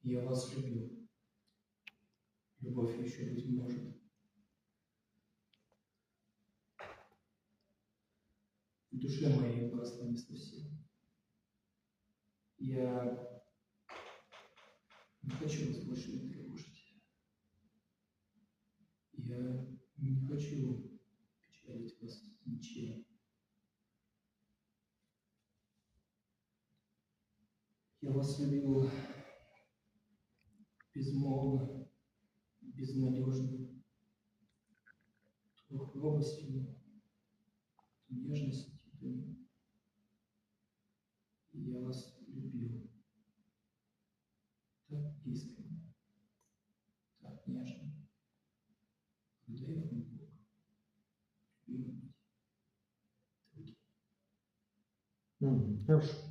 Я вас любил. Любовь еще быть может. В душе моей угасло место всем. Я не хочу вас больше не тревожить. Я не хочу печалить вас ничем. Я вас любил безмолвно, безнадежно, то робостью, то нежностью. Я вас любил так искренне, так нежно, когда я не мог любить других. Хорошо.